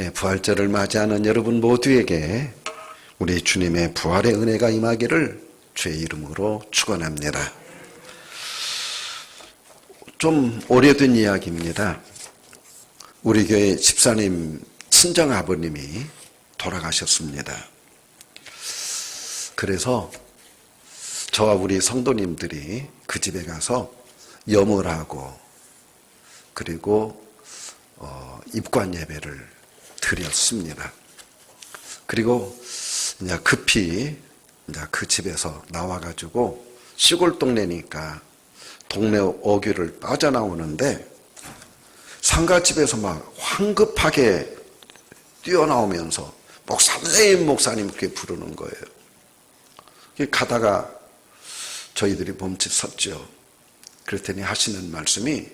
부활절을 맞이하는 여러분 모두에게 우리 주님의 부활의 은혜가 임하기를 주의 이름으로 축원합니다. 좀 오래된 이야기입니다. 우리 교회 집사님 친정아버님이 돌아가셨습니다. 그래서 저와 우리 성도님들이 그 집에 가서 염을 하고 그리고 입관 예배를 드렸습니다. 그리고 이제 급히 이제 그 집에서 나와가지고 시골 동네니까 동네 어귀를 빠져나오는데 상가집에서 막 황급하게 뛰어나오면서 목사님 이렇게 부르는 거예요. 가다가 저희들이 멈칫 섰죠. 그랬더니 하시는 말씀이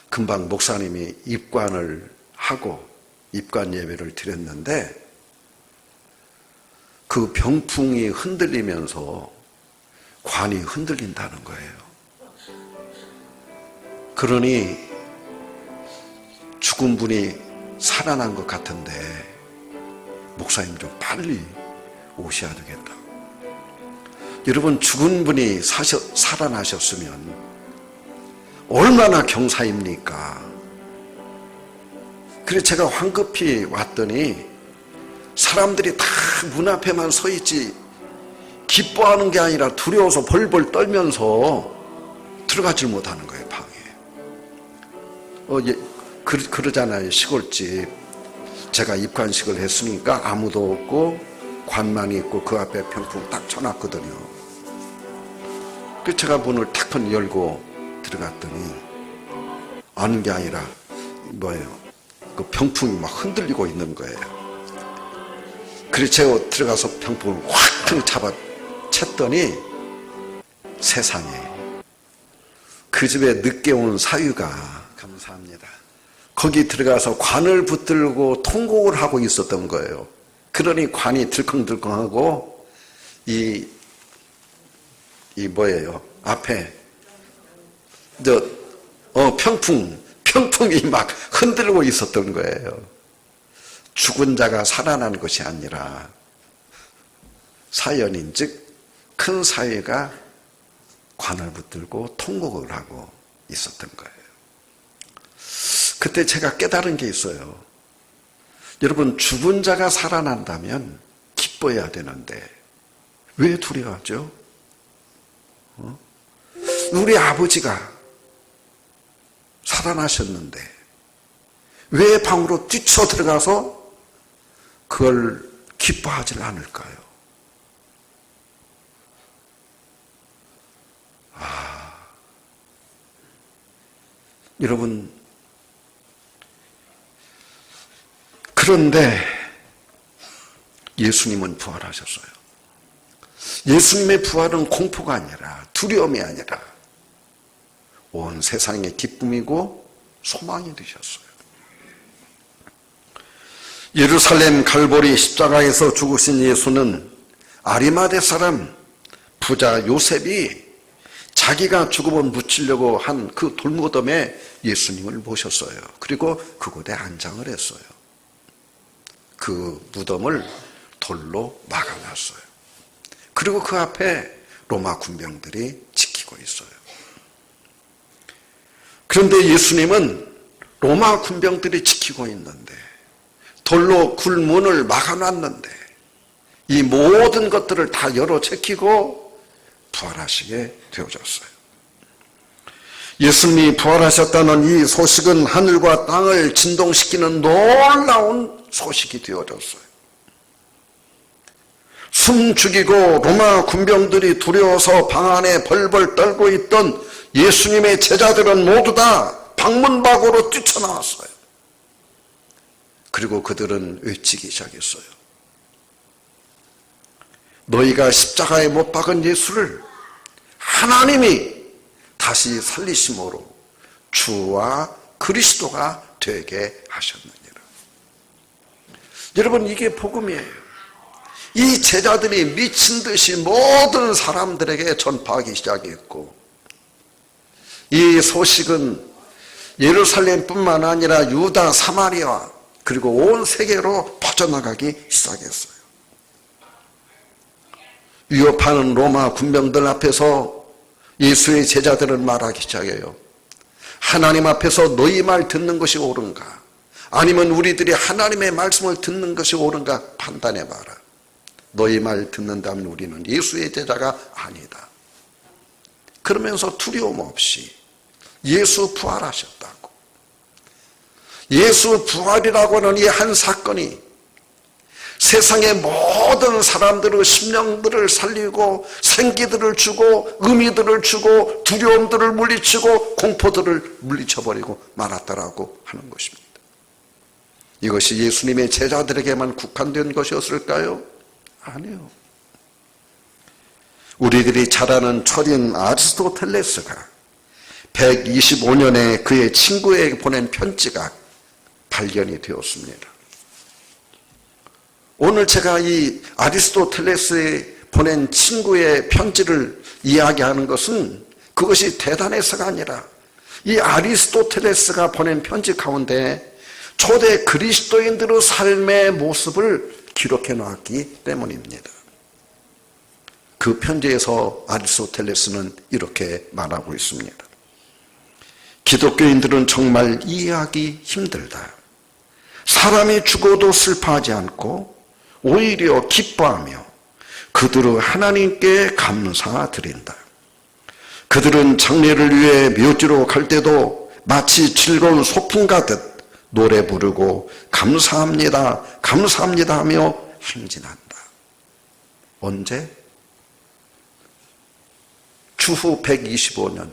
금방 목사님이 입관을 하고 입관 예배를 드렸는데 그 병풍이 흔들리면서 관이 흔들린다는 거예요. 그러니 죽은 분이 살아난 것 같은데 목사님 좀 빨리 오셔야 되겠다. 여러분 죽은 분이 살아나셨으면 얼마나 경사입니까? 그래서 제가 황급히 왔더니 사람들이 다 문 앞에만 서 있지 기뻐하는 게 아니라 두려워서 벌벌 떨면서 들어가질 못하는 거예요, 방에. 그러잖아요, 시골집. 제가 입관식을 했으니까 아무도 없고 관만 있고 그 앞에 병풍 딱 쳐놨거든요. 그래서 제가 문을 탁 열고 들어갔더니 아는 게 아니라 그 병풍이 막 흔들리고 있는 거예요. 그래서 제가 들어가서 병풍을 확 잡아 챘더니 세상에 그 집에 늦게 온 사위가 감사합니다. 거기 들어가서 관을 붙들고 통곡을 하고 있었던 거예요. 그러니 관이 들컹들컹하고 앞에 평풍이 막 흔들고 있었던 거예요. 죽은 자가 살아난 것이 아니라 사연인즉 큰 사위가 관을 붙들고 통곡을 하고 있었던 거예요. 그때 제가 깨달은 게 있어요. 여러분 죽은 자가 살아난다면 기뻐해야 되는데 왜 두려워하죠? 우리 아버지가 살아나셨는데 왜 방으로 뛰쳐 들어가서 그걸 기뻐하지 않을까요? 여러분 그런데 예수님은 부활하셨어요. 예수님의 부활은 공포가 아니라 두려움이 아니라 온 세상의 기쁨이고 소망이 되셨어요. 예루살렘 갈보리 십자가에서 죽으신 예수는 아리마대 사람 부자 요셉이 자기가 죽음을 묻히려고 한 그 돌무덤에 예수님을 모셨어요. 그리고 그곳에 안장을 했어요. 그 무덤을 돌로 막아놨어요. 그리고 그 앞에 로마 군병들이 지키고 있어요. 그런데 예수님은 로마 군병들이 지키고 있는데 돌로 굴문을 막아놨는데 이 모든 것들을 다 열어 제끼고 부활하시게 되어졌어요. 예수님이 부활하셨다는 이 소식은 하늘과 땅을 진동시키는 놀라운 소식이 되어졌어요. 숨 죽이고 로마 군병들이 두려워서 방 안에 벌벌 떨고 있던 예수님의 제자들은 모두 다 방문 밖으로 뛰쳐나왔어요. 그리고 그들은 외치기 시작했어요. 너희가 십자가에 못 박은 예수를 하나님이 다시 살리심으로 주와 그리스도가 되게 하셨느니라. 여러분 이게 복음이에요. 이 제자들이 미친 듯이 모든 사람들에게 전파하기 시작했고 이 소식은 예루살렘뿐만 아니라 유다, 사마리아 그리고 온 세계로 퍼져나가기 시작했어요. 위협하는 로마 군병들 앞에서 예수의 제자들은 말하기 시작해요. 하나님 앞에서 너희 말 듣는 것이 옳은가? 아니면 우리들이 하나님의 말씀을 듣는 것이 옳은가 판단해봐라. 너희 말 듣는다면 우리는 예수의 제자가 아니다. 그러면서 두려움 없이 예수 부활하셨다고. 예수 부활이라고 하는 이 한 사건이 세상의 모든 사람들의 심령들을 살리고 생기들을 주고 의미들을 주고 두려움들을 물리치고 공포들을 물리쳐버리고 말았다라고 하는 것입니다. 이것이 예수님의 제자들에게만 국한된 것이었을까요? 아니요. 우리들이 잘 아는 철인 아리스토텔레스가 125년에 그의 친구에게 보낸 편지가 발견이 되었습니다. 오늘 제가 이 아리스토텔레스에 보낸 친구의 편지를 이야기하는 것은 그것이 대단해서가 아니라 이 아리스토텔레스가 보낸 편지 가운데 초대 그리스도인들의 삶의 모습을 기록해 놓았기 때문입니다. 그 편지에서 아리스토텔레스는 이렇게 말하고 있습니다. 기독교인들은 정말 이해하기 힘들다. 사람이 죽어도 슬퍼하지 않고 오히려 기뻐하며 그들은 하나님께 감사드린다. 그들은 장례를 위해 묘지로 갈 때도 마치 즐거운 소풍 가듯 노래 부르고 감사합니다, 감사합니다 하며 행진한다. 언제? 주후 125년,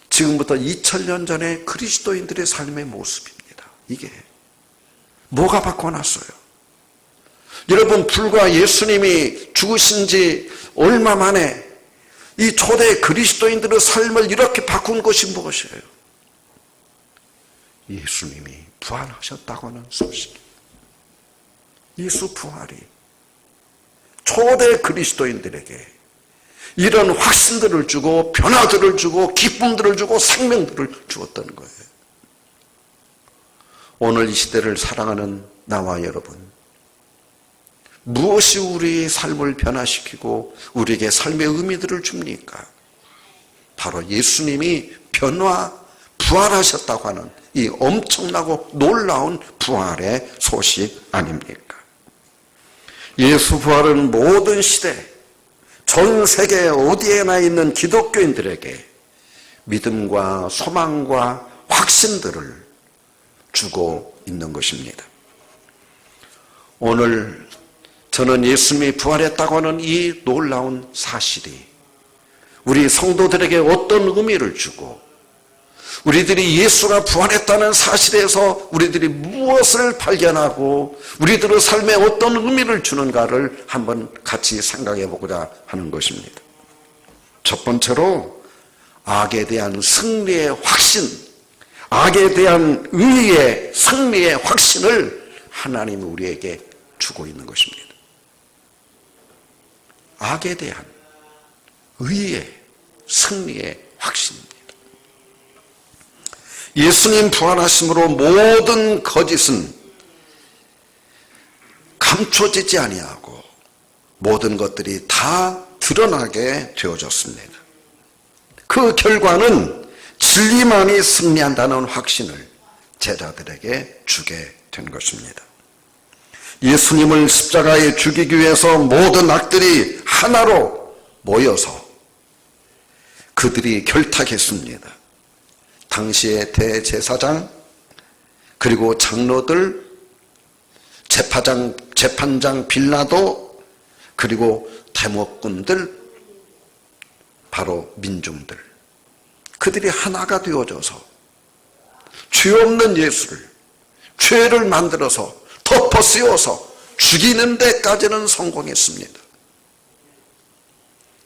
지금부터 2000년 전의 그리스도인들의 삶의 모습입니다. 이게 뭐가 바꿔놨어요? 여러분, 불과 예수님이 죽으신 지 얼마 만에 이 초대 그리스도인들의 삶을 이렇게 바꾼 것이 무엇이에요? 예수님이 부활하셨다고 하는 소식. 예수 부활이 초대 그리스도인들에게 이런 확신들을 주고 변화들을 주고 기쁨들을 주고 생명들을 주었던 거예요. 오늘 이 시대를 사랑하는 나와 여러분, 무엇이 우리의 삶을 변화시키고 우리에게 삶의 의미들을 줍니까? 바로 예수님이 부활하셨다고 하는 이 엄청나고 놀라운 부활의 소식 아닙니까? 예수 부활은 모든 시대, 전 세계 어디에나 있는 기독교인들에게 믿음과 소망과 확신들을 주고 있는 것입니다. 오늘 저는 예수님이 부활했다고 하는 이 놀라운 사실이 우리 성도들에게 어떤 의미를 주고 우리들이 예수가 부활했다는 사실에서 우리들이 무엇을 발견하고 우리들의 삶에 어떤 의미를 주는가를 한번 같이 생각해 보고자 하는 것입니다. 첫 번째로 악에 대한 승리의 확신, 악에 대한 의의 승리의 확신을 하나님이 우리에게 주고 있는 것입니다. 악에 대한 의의 승리의 확신입니다. 예수님 부활하심으로 모든 거짓은 감춰지지 아니하고 모든 것들이 다 드러나게 되어졌습니다. 그 결과는 진리만이 승리한다는 확신을 제자들에게 주게 된 것입니다. 예수님을 십자가에 죽이기 위해서 모든 악들이 하나로 모여서 그들이 결탁했습니다. 당시의 대제사장, 그리고 장로들, 재판장 빌라도, 그리고 대목꾼들, 바로 민중들, 그들이 하나가 되어져서 죄 없는 예수를 죄를 만들어서 덮어 씌워서 죽이는 데까지는 성공했습니다.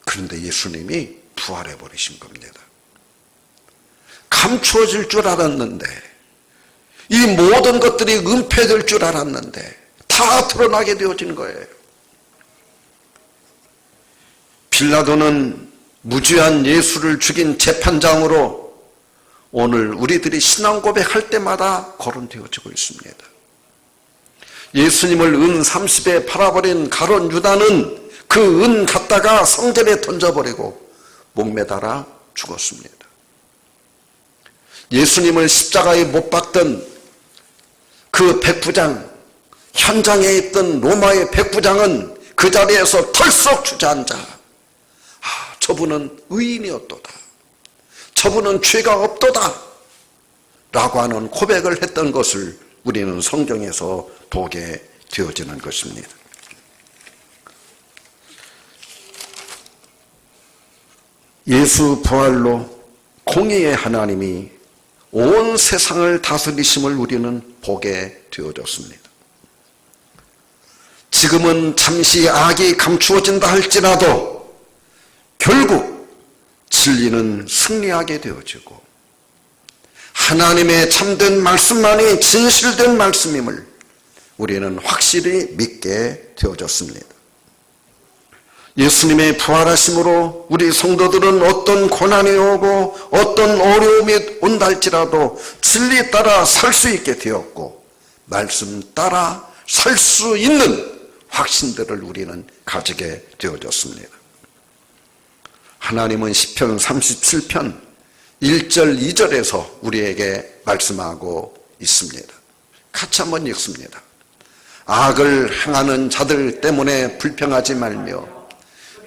그런데 예수님이 부활해 버리신 겁니다. 감추어질 줄 알았는데, 이 모든 것들이 은폐될 줄 알았는데 다 드러나게 되어진 거예요. 빌라도는 무죄한 예수를 죽인 재판장으로 오늘 우리들이 신앙 고백할 때마다 거론되어지고 있습니다. 예수님을 은 30에 팔아버린 가룟 유다는 그 은 갖다가 성전에 던져버리고 목매달아 죽었습니다. 예수님을 십자가에 못 박던 그 백부장, 현장에 있던 로마의 백부장은 그 자리에서 털썩 주저앉아 저분은 의인이었도다, 저분은 죄가 없도다 라고 하는 고백을 했던 것을 우리는 성경에서 보게 되어지는 것입니다. 예수 부활로 공의의 하나님이 온 세상을 다스리심을 우리는 보게 되어졌습니다. 지금은 잠시 악이 감추어진다 할지라도 결국 진리는 승리하게 되어지고 하나님의 참된 말씀만이 진실된 말씀임을 우리는 확실히 믿게 되어졌습니다. 예수님의 부활하심으로 우리 성도들은 어떤 고난이 오고 어떤 어려움이 온다 할지라도 진리 따라 살 수 있게 되었고 말씀 따라 살 수 있는 확신들을 우리는 가지게 되어졌습니다. 하나님은 시편 37편 1절 2절에서 우리에게 말씀하고 있습니다. 같이 한번 읽습니다. 악을 행하는 자들 때문에 불평하지 말며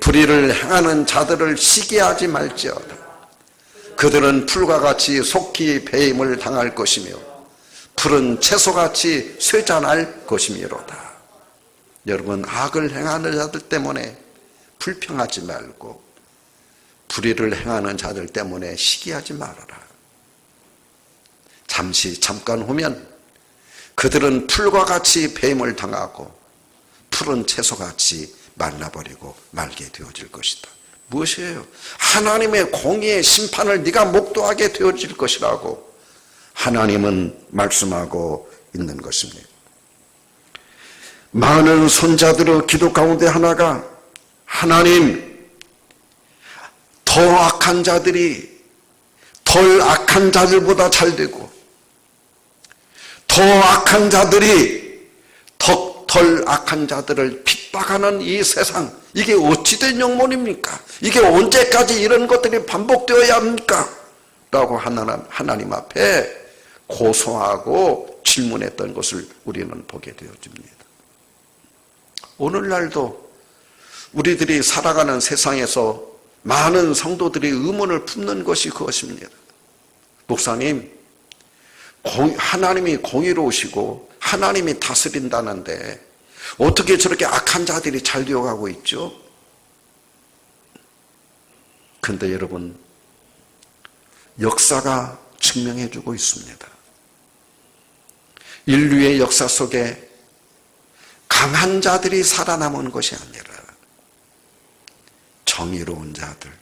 불의를 행하는 자들을 시기하지 말지어다. 그들은 풀과 같이 속히 배임을 당할 것이며 풀은 채소같이 쇠잔할 것이미로다. 여러분, 악을 행하는 자들 때문에 불평하지 말고 불의를 행하는 자들 때문에 시기하지 말아라. 잠깐 후면 그들은 풀과 같이 배임을 당하고 푸른 채소같이 말라버리고 말게 되어질 것이다. 무엇이에요? 하나님의 공의의 심판을 네가 목도하게 되어질 것이라고 하나님은 말씀하고 있는 것입니다. 많은 선자들의 기도 가운데 하나가 하나님, 더 악한 자들이 덜 악한 자들보다 잘 되고 더 악한 자들이 덜 악한 자들을 핍박하는 이 세상, 이게 어찌된 영문입니까? 이게 언제까지 이런 것들이 반복되어야 합니까? 라고 하나님 앞에 고소하고 질문했던 것을 우리는 보게 되어집니다. 오늘날도 우리들이 살아가는 세상에서 많은 성도들이 의문을 품는 것이 그것입니다. 목사님, 하나님이 공의로우시고 하나님이 다스린다는데 어떻게 저렇게 악한 자들이 잘 되어가고 있죠? 그런데 여러분, 역사가 증명해주고 있습니다. 인류의 역사 속에 강한 자들이 살아남은 것이 아니라 정의로운 자들,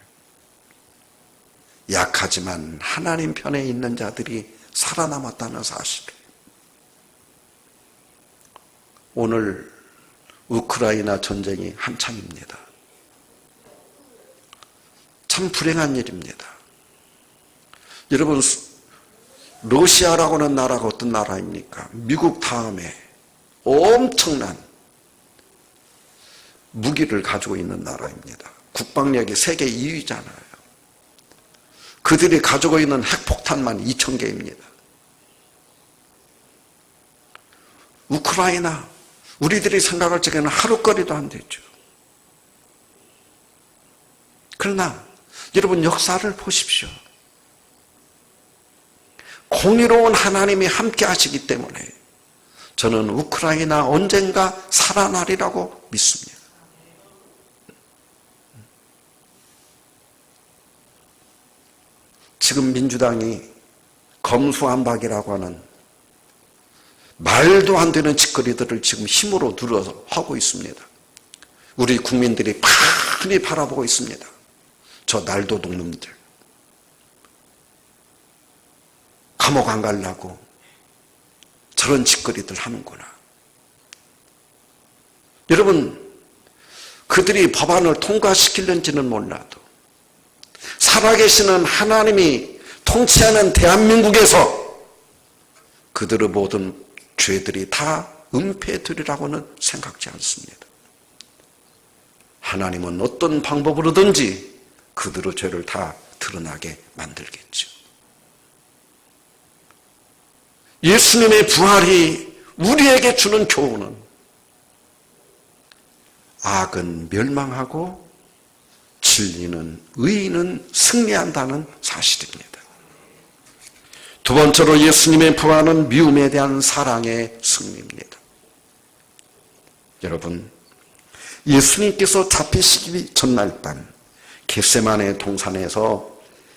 약하지만 하나님 편에 있는 자들이 살아남았다는 사실을 오늘 우크라이나 전쟁이 한창입니다. 참 불행한 일입니다. 여러분, 러시아라고 하는 나라가 어떤 나라입니까? 미국 다음에 엄청난 무기를 가지고 있는 나라입니다. 국방력이 세계 2위잖아요. 그들이 가지고 있는 핵폭탄만 2,000개입니다. 우크라이나, 우리들이 생각할 적에는 하루거리도 안 되죠. 그러나 여러분, 역사를 보십시오. 공의로운 하나님이 함께 하시기 때문에 저는 우크라이나 언젠가 살아나리라고 믿습니다. 지금 민주당이 검수완박이라고 하는 말도 안 되는 짓거리들을 지금 힘으로 들어서 하고 있습니다. 우리 국민들이 많이 바라보고 있습니다. 저 날도둑 놈들. 감옥 안 가려고 저런 짓거리들 하는구나. 여러분, 그들이 법안을 통과시키는지는 몰라도 살아계시는 하나님이 통치하는 대한민국에서 그들의 모든 죄들이 다 은폐되리라고는 생각지 않습니다. 하나님은 어떤 방법으로든지 그들의 죄를 다 드러나게 만들겠죠. 예수님의 부활이 우리에게 주는 교훈은 악은 멸망하고 진리는, 의인은 승리한다는 사실입니다. 두 번째로 예수님의 부활은 미움에 대한 사랑의 승리입니다. 여러분, 예수님께서 잡히시기 전날 밤 겟세마네 동산에서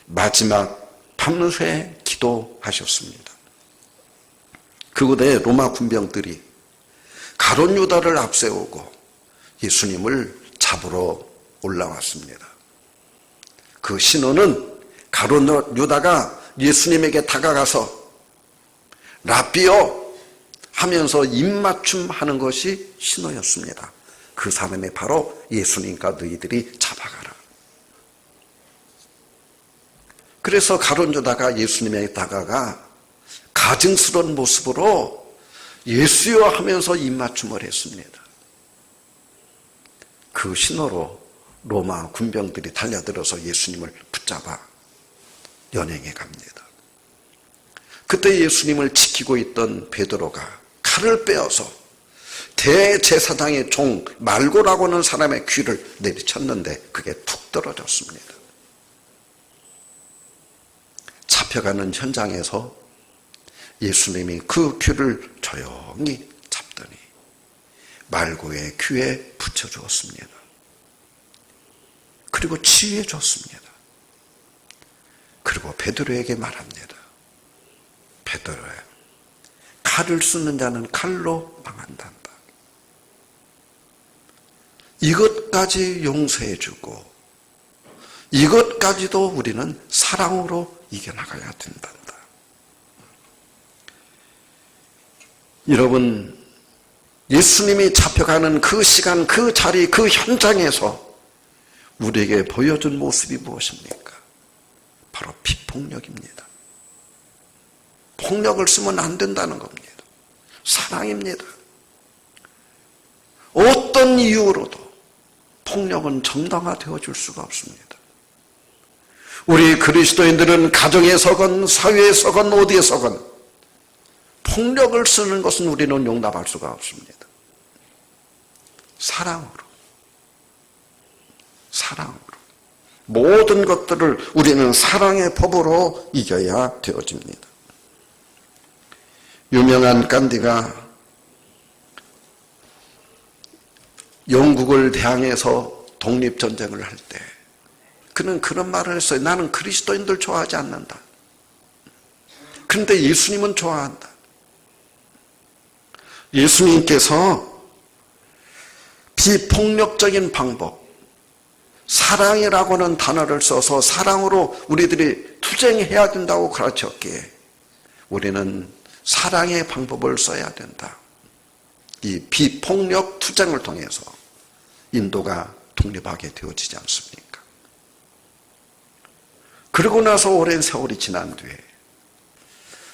마지막 밤새 기도하셨습니다. 그곳에 로마 군병들이 가룟 유다를 앞세우고 예수님을 잡으러 올라왔습니다. 그 신호는 가룟 유다가 예수님에게 다가가서 라삐요 하면서 입맞춤 하는 것이 신호였습니다. 그 사람이 바로 예수님과 너희들이 잡아가라. 그래서 가룟 유다가 예수님에게 다가가 가증스러운 모습으로 예수여 하면서 입맞춤을 했습니다. 그 신호로 로마 군병들이 달려들어서 예수님을 붙잡아 연행해 갑니다. 그때 예수님을 지키고 있던 베드로가 칼을 빼어서 대제사장의 종 말고라고 하는 사람의 귀를 내리쳤는데 그게 툭 떨어졌습니다. 잡혀가는 현장에서 예수님이 그 귀를 조용히 잡더니 말고의 귀에 붙여주었습니다. 그리고 치유해 줬습니다. 그리고 베드로에게 말합니다. 베드로야, 칼을 쓰는 자는 칼로 망한단다. 이것까지 용서해 주고 이것까지도 우리는 사랑으로 이겨나가야 된단다. 여러분, 예수님이 잡혀가는 그 시간, 그 자리, 그 현장에서 우리에게 보여준 모습이 무엇입니까? 바로 비폭력입니다. 폭력을 쓰면 안 된다는 겁니다. 사랑입니다. 어떤 이유로도 폭력은 정당화되어 줄 수가 없습니다. 우리 그리스도인들은 가정에서건 사회에서건 어디에서건 폭력을 쓰는 것은 우리는 용납할 수가 없습니다. 사랑으로 모든 것들을 우리는 사랑의 법으로 이겨야 되어집니다. 유명한 간디가 영국을 대항해서 독립전쟁을 할 때 그는 그런 말을 했어요. 나는 그리스도인들 좋아하지 않는다. 그런데 예수님은 좋아한다. 예수님께서 비폭력적인 방법, 사랑이라고 하는 단어를 써서 사랑으로 우리들이 투쟁해야 된다고 가르쳤기에 우리는 사랑의 방법을 써야 된다. 이 비폭력 투쟁을 통해서 인도가 독립하게 되어지지 않습니까? 그러고 나서 오랜 세월이 지난 뒤에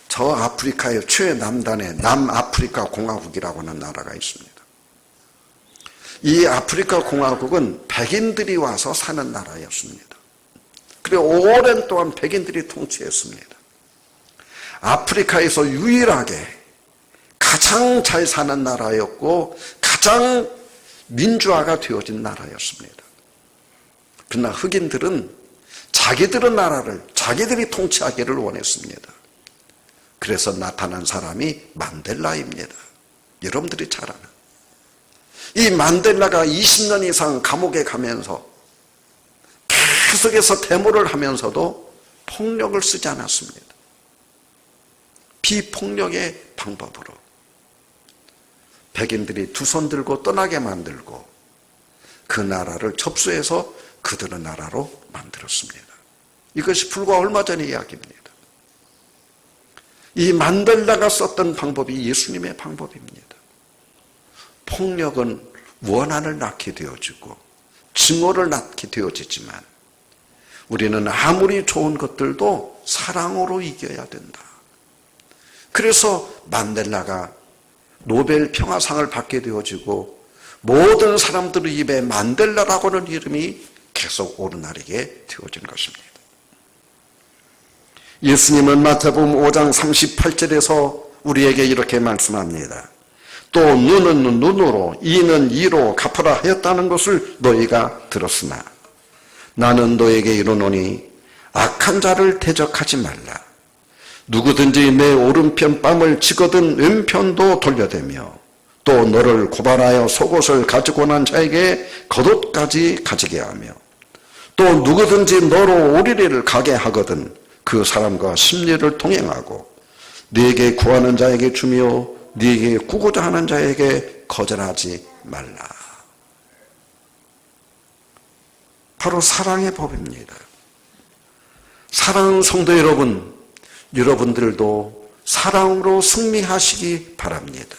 저 아프리카의 최남단에 남아프리카 공화국이라고 하는 나라가 있습니다. 이 아프리카 공화국은 백인들이 와서 사는 나라였습니다. 그리고 오랜 동안 백인들이 통치했습니다. 아프리카에서 유일하게 가장 잘 사는 나라였고 가장 민주화가 되어진 나라였습니다. 그러나 흑인들은 자기들의 나라를 자기들이 통치하기를 원했습니다. 그래서 나타난 사람이 만델라입니다. 여러분들이 잘 아는. 이 만델라가 20년 이상 감옥에 가면서 계속해서 데모를 하면서도 폭력을 쓰지 않았습니다. 비폭력의 방법으로 백인들이 두 손 들고 떠나게 만들고 그 나라를 접수해서 그들의 나라로 만들었습니다. 이것이 불과 얼마 전의 이야기입니다. 이 만델라가 썼던 방법이 예수님의 방법입니다. 폭력은 원한을 낳게 되어지고 증오를 낳게 되어지지만 우리는 아무리 좋은 것들도 사랑으로 이겨야 된다. 그래서 만델라가 노벨 평화상을 받게 되어지고 모든 사람들의 입에 만델라라고 하는 이름이 계속 오르나리게 되어진 것입니다. 예수님은 마태복음 5장 38절에서 우리에게 이렇게 말씀합니다. 또 눈은 눈으로 이는 이로 갚으라 하였다는 것을 너희가 들었으나 나는 너에게 이르노니 악한 자를 대적하지 말라. 누구든지 내 오른편 뺨을 치거든 왼편도 돌려대며 또 너를 고발하여 속옷을 가지고 난 자에게 겉옷까지 가지게 하며 또 누구든지 너로 오리를 가게 하거든 그 사람과 심리를 동행하고 네게 구하는 자에게 주며 네게 구고자 하는 자에게 거절하지 말라. 바로 사랑의 법입니다. 사랑하는 성도 여러분, 여러분들도 사랑으로 승리하시기 바랍니다.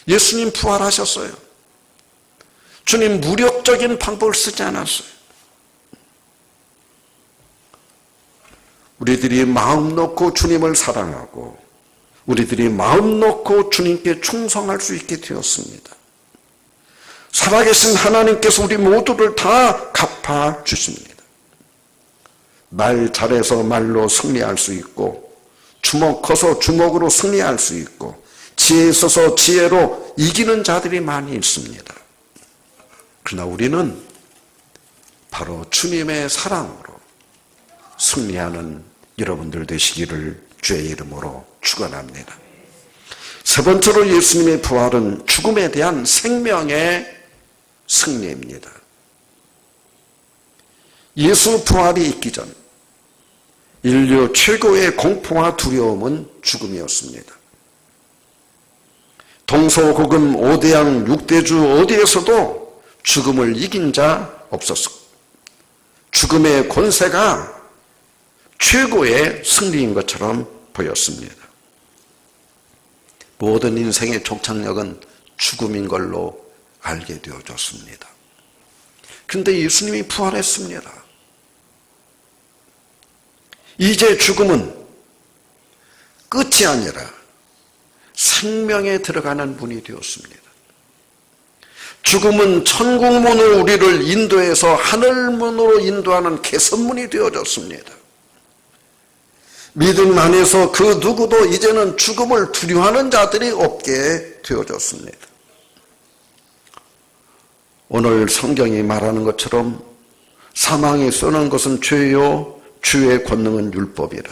예수님 부활하셨어요. 주님 무력적인 방법을 쓰지 않았어요. 우리들이 마음 놓고 주님을 사랑하고 우리들이 마음 놓고 주님께 충성할 수 있게 되었습니다. 살아계신 하나님께서 우리 모두를 다 갚아주십니다. 말 잘해서 말로 승리할 수 있고 주먹 커서 주먹으로 승리할 수 있고 지혜 있어서 지혜로 이기는 자들이 많이 있습니다. 그러나 우리는 바로 주님의 사랑으로 승리하는 여러분들 되시기를 주의 이름으로 축원합니다. 세 번째로 예수님의 부활은 죽음에 대한 생명의 승리입니다. 예수 부활이 있기 전 인류 최고의 공포와 두려움은 죽음이었습니다. 동서고금 5대양 6대주 어디에서도 죽음을 이긴 자 없었습니다. 죽음의 권세가 최고의 승리인 것처럼 보였습니다. 모든 인생의 종착역은 죽음인 걸로 알게 되어졌습니다. 그런데 예수님이 부활했습니다. 이제 죽음은 끝이 아니라 생명에 들어가는 문이 되었습니다. 죽음은 천국문으로 우리를 인도해서 하늘문으로 인도하는 개선문이 되어졌습니다. 믿음 안에서 그 누구도 이제는 죽음을 두려워하는 자들이 없게 되어졌습니다. 오늘 성경이 말하는 것처럼 사망이 쏘는 것은 죄요 주의 권능은 율법이라.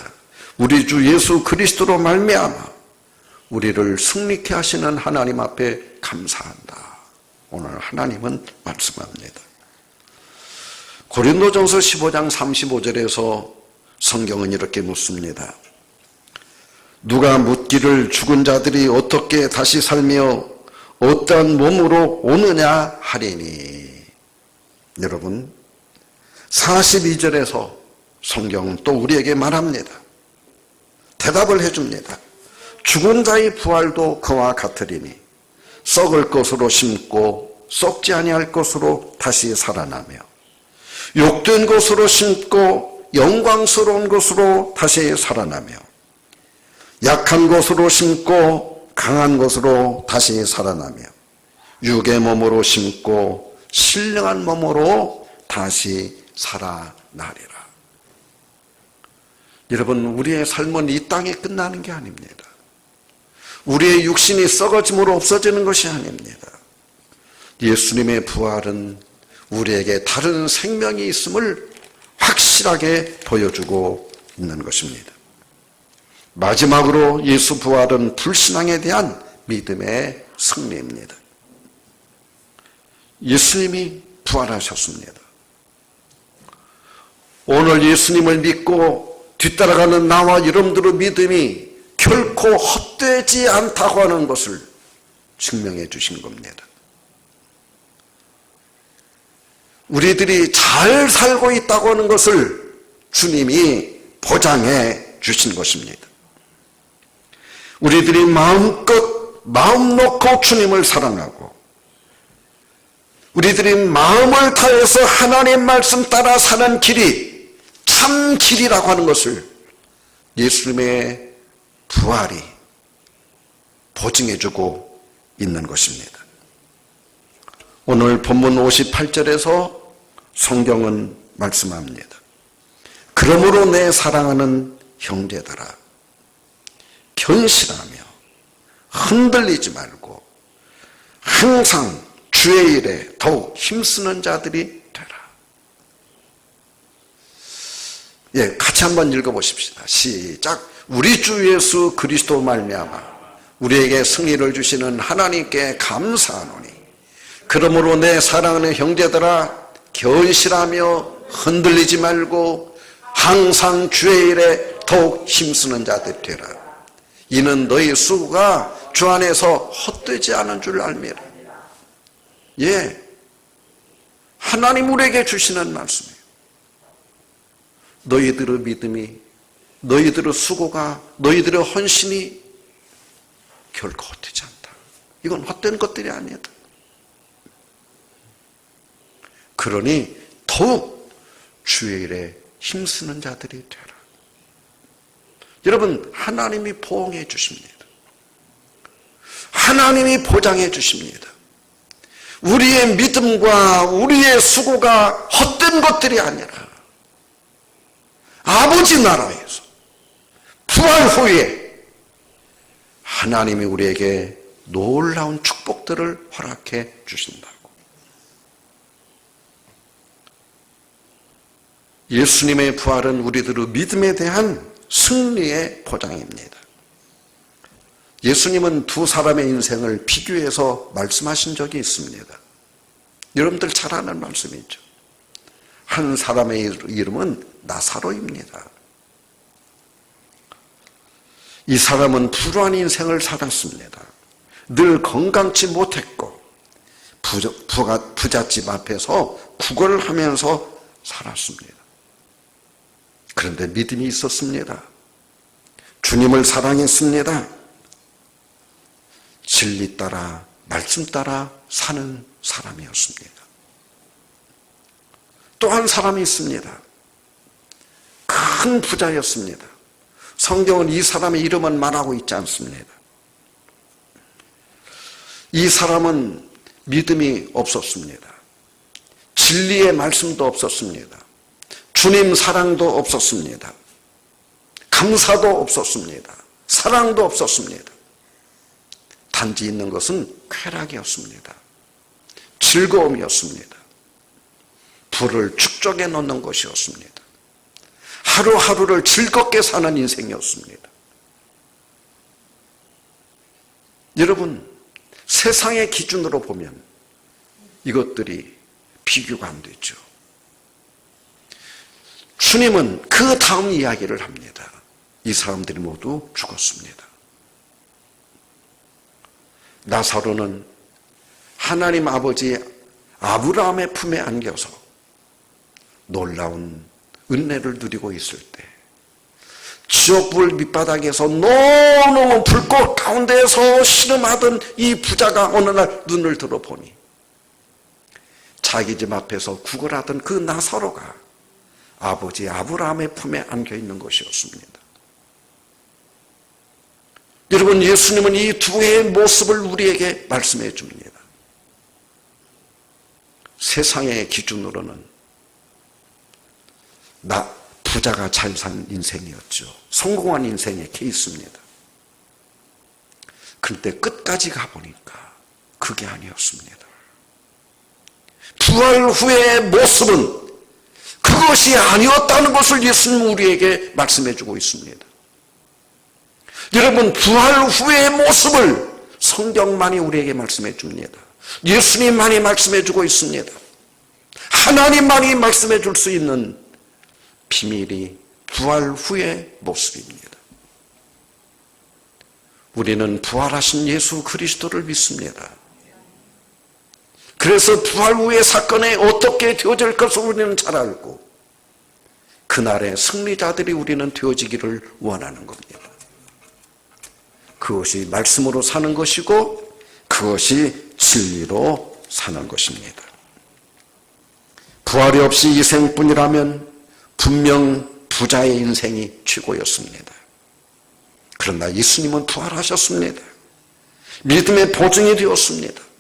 우리 주 예수 그리스도로 말미암아 우리를 승리케 하시는 하나님 앞에 감사한다. 오늘 하나님은 말씀합니다. 고린도전서 15장 35절에서 성경은 이렇게 묻습니다. 누가 묻기를 죽은 자들이 어떻게 다시 살며 어떠한 몸으로 오느냐 하리니. 여러분 42절에서 성경은 또 우리에게 말합니다. 대답을 해줍니다. 죽은 자의 부활도 그와 같으리니 썩을 것으로 심고 썩지 아니할 것으로 다시 살아나며 욕된 것으로 심고 영광스러운 것으로 다시 살아나며 약한 것으로 심고 강한 것으로 다시 살아나며 육의 몸으로 심고 신령한 몸으로 다시 살아나리라. 여러분 우리의 삶은 이 땅에 끝나는 게 아닙니다. 우리의 육신이 썩어짐으로 없어지는 것이 아닙니다. 예수님의 부활은 우리에게 다른 생명이 있음을 확실하게 보여주고 있는 것입니다. 마지막으로 예수 부활은 불신앙에 대한 믿음의 승리입니다. 예수님이 부활하셨습니다. 오늘 예수님을 믿고 뒤따라가는 나와 여러분들의 믿음이 결코 헛되지 않다고 하는 것을 증명해 주신 겁니다. 우리들이 잘 살고 있다고 하는 것을 주님이 보장해 주신 것입니다. 우리들이 마음껏 마음 놓고 주님을 사랑하고 우리들이 마음을 다해서 하나님 말씀 따라 사는 길이 참 길이라고 하는 것을 예수님의 부활이 보증해 주고 있는 것입니다. 오늘 본문 58절에서 성경은 말씀합니다. 그러므로 내 사랑하는 형제들아, 견실하며 흔들리지 말고 항상 주의 일에 더욱 힘쓰는 자들이 되라. 같이 한번 읽어보십시다. 시작. 우리 주 예수 그리스도 말미암아 우리에게 승리를 주시는 하나님께 감사하노니 그러므로 내 사랑하는 형제들아, 견실하며 흔들리지 말고 항상 주의 일에 더욱 힘쓰는 자들이 되라. 이는 너희 수고가 주 안에서 헛되지 않은 줄 알미라. 하나님 우리에게 주시는 말씀이에요. 너희들의 믿음이, 너희들의 수고가, 너희들의 헌신이 결코 헛되지 않다. 이건 헛된 것들이 아니다. 그러니 더욱 주의 일에 힘쓰는 자들이 되라. 여러분, 하나님이 보응해 주십니다. 하나님이 보장해 주십니다. 우리의 믿음과 우리의 수고가 헛된 것들이 아니라 아버지 나라에서 부활 후에 하나님이 우리에게 놀라운 축복들을 허락해 주신다고. 예수님의 부활은 우리들의 믿음에 대한 승리의 보장입니다. 예수님은 두 사람의 인생을 비교해서 말씀하신 적이 있습니다. 여러분들 잘 아는 말씀이죠. 한 사람의 이름은 나사로입니다. 이 사람은 불우한 인생을 살았습니다. 늘 건강치 못했고 부잣집 앞에서 구걸을 하면서 살았습니다. 그런데 믿음이 있었습니다. 주님을 사랑했습니다. 진리 따라 말씀 따라 사는 사람이었습니다. 또 한 사람이 있습니다. 큰 부자였습니다. 성경은 이 사람의 이름은 말하고 있지 않습니다. 이 사람은 믿음이 없었습니다. 진리의 말씀도 없었습니다. 주님 사랑도 없었습니다. 감사도 없었습니다. 사랑도 없었습니다. 단지 있는 것은 쾌락이었습니다. 즐거움이었습니다. 부를 축적해 놓는 것이었습니다. 하루하루를 즐겁게 사는 인생이었습니다. 여러분, 세상의 기준으로 보면 이것들이 비교가 안 되죠. 주님은 그 다음 이야기를 합니다. 이 사람들이 모두 죽었습니다. 나사로는 하나님 아버지 아브라함의 품에 안겨서 놀라운 은혜를 누리고 있을 때 지옥불 밑바닥에서 너무 불꽃 가운데에서 신음하던 이 부자가 어느 날 눈을 들어보니 자기 집 앞에서 구걸하던 그 나사로가 아버지 아브라함의 품에 안겨있는 것이었습니다. 여러분, 예수님은 이 두 개의 모습을 우리에게 말씀해 줍니다. 세상의 기준으로는 부자가 잘 산 인생이었죠. 성공한 인생의 케이스입니다. 그런데 끝까지 가보니까 그게 아니었습니다. 부활 후의 모습은 그것이 아니었다는 것을 예수님은 우리에게 말씀해 주고 있습니다. 여러분, 부활 후의 모습을 성경만이 우리에게 말씀해 줍니다. 예수님만이 말씀해 주고 있습니다. 하나님만이 말씀해 줄 수 있는 비밀이 부활 후의 모습입니다. 우리는 부활하신 예수 그리스도를 믿습니다. 그래서 부활 후의 사건에 어떻게 되어질 것을 우리는 잘 알고 그날의 승리자들이 우리는 되어지기를 원하는 겁니다. 그것이 말씀으로 사는 것이고 그것이 진리로 사는 것입니다. 부활이 없이 이 생뿐이라면 분명 부자의 인생이 최고였습니다. 그러나 예수님은 부활하셨습니다. 믿음의 보증이 되었습니다.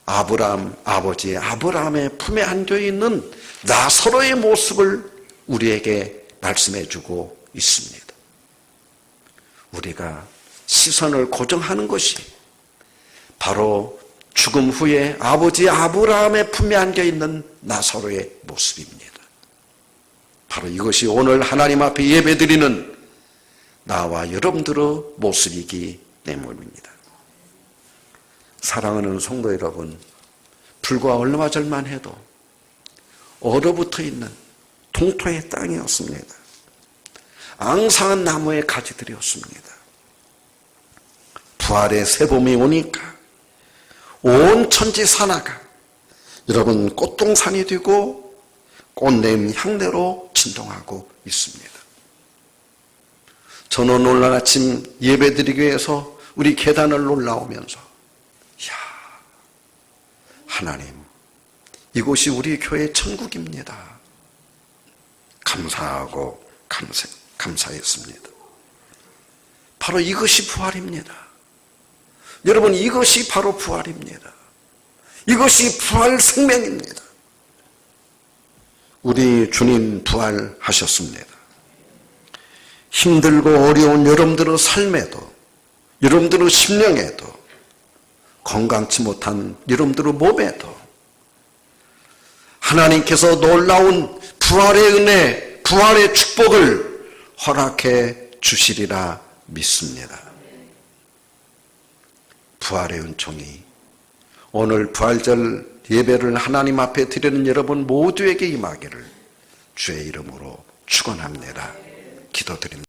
아버지 아브라함의 품에 안겨 있는 나사로의 모습을 우리에게 말씀해 주고 있습니다. 우리가 시선을 고정하는 것이 바로 죽음 후에 아버지 아브라함의 품에 안겨 있는 나사로의 모습입니다. 바로 이것이 오늘 하나님 앞에 예배드리는 나와 여러분들의 모습이기 때문입니다. 사랑하는 성도 여러분, 불과 얼마 전만 해도 얼어붙어 있는 동토의 땅이었습니다. 앙상한 나무의 가지들이었습니다. 부활의 새봄이 오니까 온 천지 산하가 여러분 꽃동산이 되고 꽃냄 향내로 진동하고 있습니다. 저는 오늘 아침 예배드리기 위해서 우리 계단을 올라오면서 하나님, 이곳이 우리 교회 천국입니다. 감사하고 감사했습니다. 바로 이것이 부활입니다. 여러분, 이것이 바로 부활입니다. 이것이 부활 생명입니다. 우리 주님 부활하셨습니다. 힘들고 어려운 여러분들의 삶에도, 여러분들의 심령에도, 건강치 못한 여러분들의 몸에도 하나님께서 놀라운 부활의 은혜, 부활의 축복을 허락해 주시리라 믿습니다. 부활의 은총이 오늘 부활절 예배를 하나님 앞에 드리는 여러분 모두에게 임하기를 주의 이름으로 축원합니다. 기도드립니다.